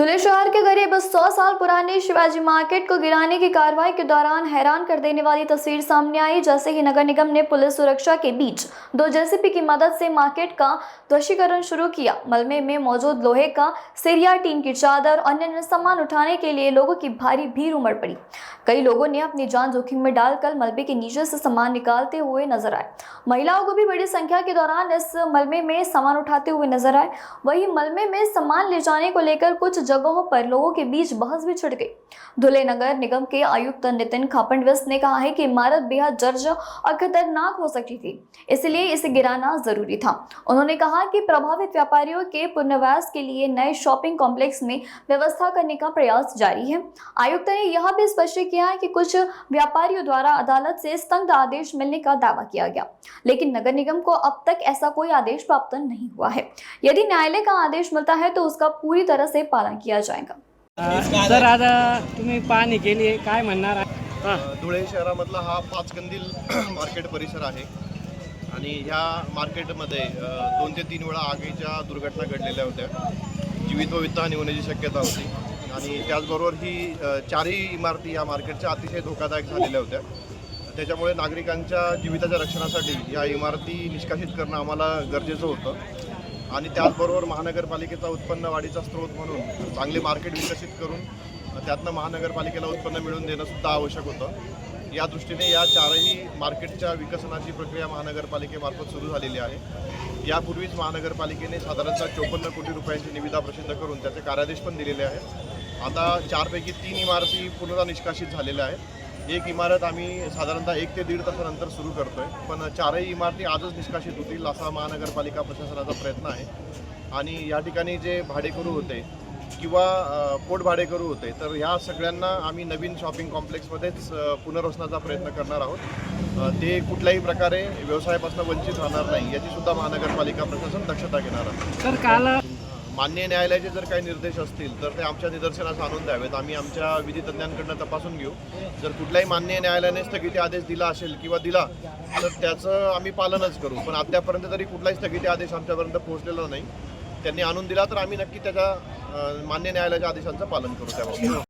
धुले शहर के करीब 100 साल पुरानी शिवाजी मार्केट को गिराने की कार्रवाई के दौरान हैरान कर देने वाली तस्वीर सामने आई। जैसे ही नगर निगम ने पुलिस सुरक्षा के बीच 2 जेसीबी की मदद से मार्केट का ध्वस्तीकरण शुरू किया। मलबे में मौजूद लोहे का सिरिया, टीन की चादर और अन्य सामान उठाने के लिए लोगों की भारी भीड़ उमड़ पड़ी। कई लोगों ने अपनी जान जोखिम में डालकर मलबे के नीचे से सामान निकालते हुए नजर आए। महिलाओं को भी बड़ी संख्या के दौरान इस मलबे में सामान उठाते हुए नजर आए। वहीं मलबे में सामान ले जाने को लेकर कुछ जगहों पर लोगों के बीच बहस भी छिड़ गई। धुले नगर निगम के आयुक्त नितिन खापंडविस ने कहा है कि इमारत बेहद जर्जर और खतरनाक हो सकती थी, इसलिए इसे गिराना जरूरी था। उन्होंने कहा कि प्रभावित व्यापारियों के पुनर्वास के लिए नए शॉपिंग कॉम्प्लेक्स में व्यवस्था करने का प्रयास जारी है। आयुक्त ने यह भी स्पष्ट किया है कि कुछ व्यापारियों द्वारा अदालत से स्थगन आदेश मिलने का दावा किया गया, लेकिन नगर निगम को अब तक ऐसा कोई आदेश प्राप्त नहीं हुआ है। यदि न्यायालय का आदेश मिलता है तो उसका पूरी तरह से पालन किया जाएगा। सर, आता तुम्ही पाहणी केली, काय म्हणणार? धुळे शहरामधला हा पाचकंदील मार्केट परिसर आहे आणि ह्या मार्केटमध्ये 2 ते 3 वेळा आगीच्या दुर्घटना घडलेल्या होत्या। जीवित व वित्तहानी होण्याची शक्यता होती आणि त्याचबरोबर ही 4ही इमारती या मार्केटच्या अतिशय धोकादायक झालेल्या होत्या। त्याच्यामुळे नागरिकांच्या जीविताच्या रक्षणासाठी या इमारती निष्कासित करणं आम्हाला गरजेचं होतं आणि त्याचबरोबर महानगरपालिकेचा उत्पन्न वाढीचा स्रोत म्हणून चांगले मार्केट विकसित करून त्यातनं महानगरपालिकेला उत्पन्न मिळवून देणं सुद्धा आवश्यक होतं। या दृष्टीने या 4ही मार्केटच्या विकसनाची प्रक्रिया महानगरपालिकेमार्फत सुरू झालेली आहे। यापूर्वीच महानगरपालिकेने साधारणतः 54 कोटी रुपयांची निविदा प्रसिद्ध करून त्याचे कार्यादेश पण दिलेले आहेत। आता 4 पैकी 3 इमारती पूर्णतः निष्कासित झालेल्या आहेत। एक इमारत आम्ही साधारणतः 1 ते 1.5 तासानंतर सुरू करतोय, पण 4ही इमारती आजच निष्कासित होतील असा महानगरपालिका प्रशासनाचा प्रयत्न आहे। आणि या ठिकाणी जे भाडेकरू होते किंवा पोट भाडेकरू होते, तर ह्या सगळ्यांना आम्ही नवीन शॉपिंग कॉम्प्लेक्समध्येच पुनर्वसनाचा प्रयत्न करणार आहोत। ते कुठल्याही प्रकारे व्यवसायापासून वंचित राहणार नाही याची सुद्धा महानगरपालिका प्रशासन दक्षता घेणार आहे। सर, काल मान्य न्यायालयाचे जर काही निर्देश असतील तर ते आमच्या निदर्शनास आणून द्यावेत। आम्ही आमच्या विधितज्ञांकडून तपासून घेऊ। जर कुठल्याही मान्य न्यायालयाने स्थगिती आदेश दिला असेल किंवा दिला तर त्याचं आम्ही पालनच करू, पण अद्यापर्यंत तरी कुठलाही स्थगिती आदेश आमच्यापर्यंत पोहोचलेला नाही। त्यांनी आणून दिला तर आम्ही नक्की त्याच्या मान्य न्यायालयाच्या आदेशांचं पालन करू त्याबाबत।